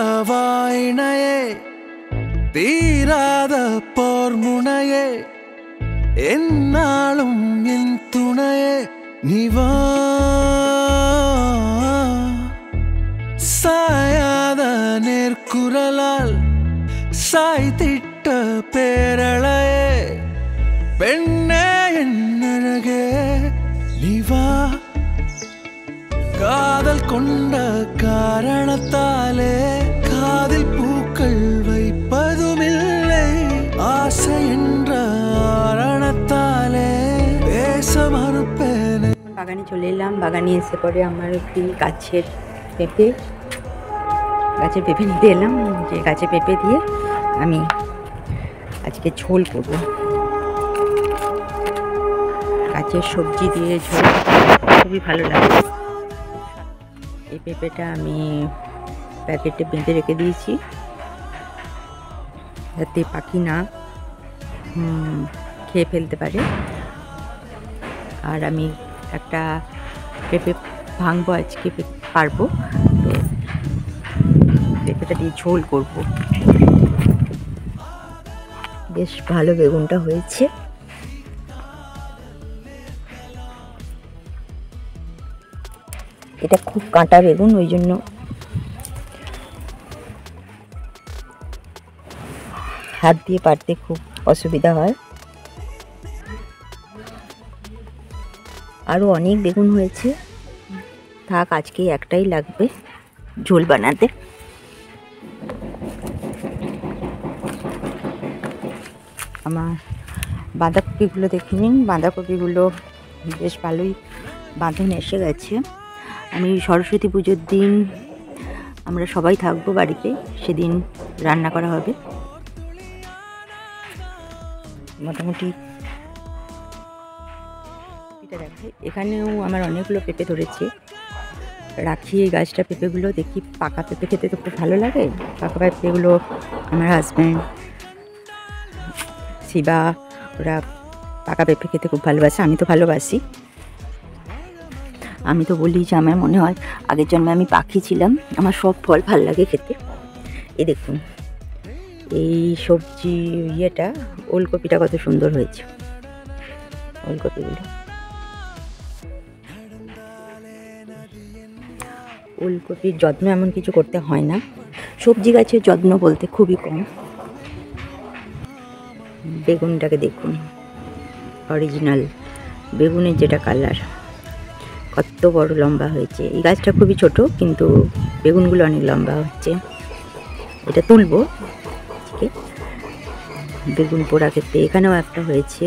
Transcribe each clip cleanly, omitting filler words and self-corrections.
போராடவாயினையே தீராத போர் முனையே என்னாலும் என் துணையே நிவா சாயாத நேர்குரலால் சாய்த்திட்ட பேரழையே பெண்ணே என் அழகே நிவா காதல் கொண்ட காரணத்தாலே காதில் பூக்கள் வைப்பதுமில்லை ஆசை என்ற காரணத்தாலே பேச மறுப்பேன்। বাগানে চলে এলাম। বাগানে এসে পরে আমার একটি গাছের পেঁপে নিতে এলাম। যে গাছের পেঁপে দিয়ে আমি আজকে ঝোল করব। গাছের সবজি দিয়ে ঝোল খুবই ভালো লাগে। এই পেঁপেটা আমি প্যাকেটে বেঁধে রেখে দিয়েছি যাতে পাখি না খেয়ে ফেলতে পারে। আর আমি একটা পেঁপে ভাঙবো আজকে, পারবো তো পেঁপেটা দিয়ে ঝোল করব। বেশ ভালো বেগুনটা হয়েছে। এটা খুব কাঁটা বেগুন, ওই জন্য হাত দিয়ে পারতে খুব অসুবিধা হয়। আরও অনেক বেগুন হয়েছে, থাক আজকে একটাই লাগবে ঝোল বানাতে। আমার বাঁধাকপিগুলো দেখে নিন, বাঁধাকপিগুলো বেশ ভালোই বাঁধন এসে গেছে। আমি সরস্বতী পুজোর দিন আমরা সবাই থাকবো বাড়িতে, সেদিন রান্না করা হবে। মোটামুটি এটা দেখাই, এখানেও আমার অনেকগুলো পেঁপে ধরেছে। রাখি এই গাছটা পেঁপেগুলো, দেখি পাকা পেঁপে খেতে তো খুব ভালো লাগে। পাকা পেঁপেগুলো আমার হাজব্যান্ড শিবা ওরা পাকা পেঁপে খেতে খুব ভালোবাসে, আমি তো ভালোবাসি। আমি তো বলি যে আমার মনে হয় আগের জন্মে আমি পাখি ছিলাম, আমার সব ফল ভাল লাগে খেতে। এই দেখুন এই সবজি ইয়েটা, ওলকপিটা কত সুন্দর হয়েছে। ওলকপিগুলো, ওলকপির যত্ন এমন কিছু করতে হয় না। সবজি গাছের যত্ন বলতে খুবই কম। বেগুনটাকে দেখুন, অরিজিনাল বেগুনের যেটা কালার, কত বড় লম্বা হয়েছে। এই গাছটা খুবই ছোট কিন্তু বেগুনগুলো অনেক লম্বা হচ্ছে। এটা তুলবো, ঠিক বেগুন পোড়া খেতে। এখানেও একটা হয়েছে।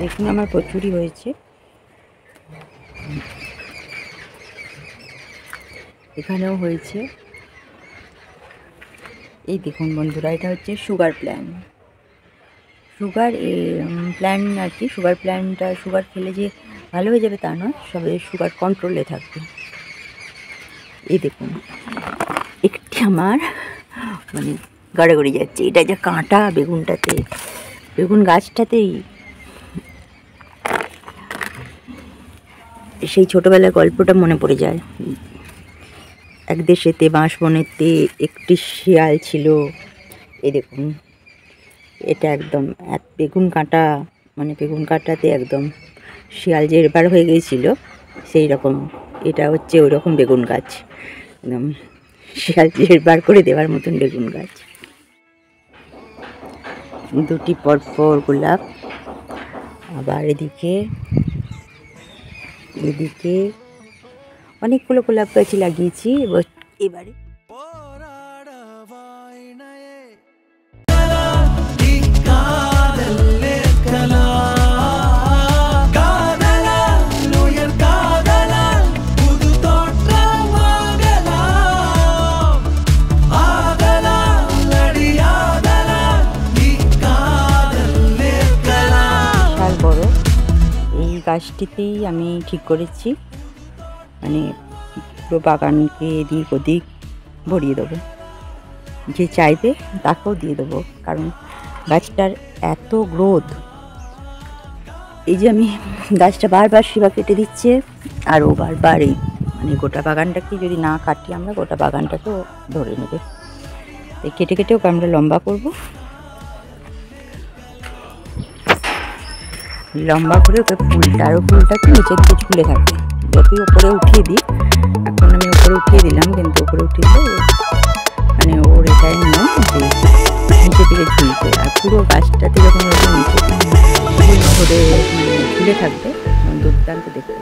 দেখুন আমার প্রচুরই হয়েছে। এখানেও হয়েছে। এই দেখুন বন্ধুরা, এটা হচ্ছে সুগার প্ল্যান। সুগার প্ল্যান আর কি। সুগার প্ল্যানটা সুগার খেলে যে ভালো হয়ে যাবে তা নয়, সবে সুগার কন্ট্রোলে থাকবে। এই দেখুন একটি আমার মানে গড়াগড়ি যাচ্ছে। এটা যে কাঁটা বেগুনটাতে, বেগুন গাছটাতেই। সেই ছোটোবেলার গল্পটা মনে পড়ে যায়। এক দেশেতে বাঁশবনেতে একটি শিয়াল ছিল। এই দেখুন এটা একদম বেগুন কাঁটা, মানে বেগুন কাঁটাতে একদম শিয়াল যে এবার হয়ে গিয়েছিল সেই রকম। এটা হচ্ছে ওই রকম বেগুন গাছ, একদম শিয়াল বার করে দেওয়ার মতন বেগুন গাছ। দুটি পরপর গোলাপ, আবার এদিকে অনেকগুলো গোলাপ গাছ লাগিয়েছি এবারে। গাছটিতেই আমি ঠিক করেছি, মানে পুরো বাগানকে এদিক ওদিক ভরিয়ে দেবো, যে চাইবে তাকেও দিয়ে দেবো, কারণ গাছটার এত গ্রোথ। এই যে আমি গাছটা বারবার শিবা কেটে দিচ্ছে, আর ও বারবার এই মানে গোটা বাগানটাকে যদি না কাটি আমরা, গোটা বাগানটাকেও ধরে নেবে। তাই কেটে কেটে ওকে আমরা লম্বা করব, লম্বা করে ওকে ফুলটা, আরও ফুলটাকে নিচের দিকে ঝুলে থাকবে। যতই ওপরে উঠিয়ে দিই, এখন আমি ওপরে উঠিয়ে দিলাম, কিন্তু ওপরে উঠিয়ে দিলে মানে ওর এটাই নিয়ম যে নিচের দিকে ঝুলবে, আর পুরো গাছটাতে যখন ওরকম নিচে ধরে মানে ঝুলে থাকবে, দুর্দান্ত দেখতে।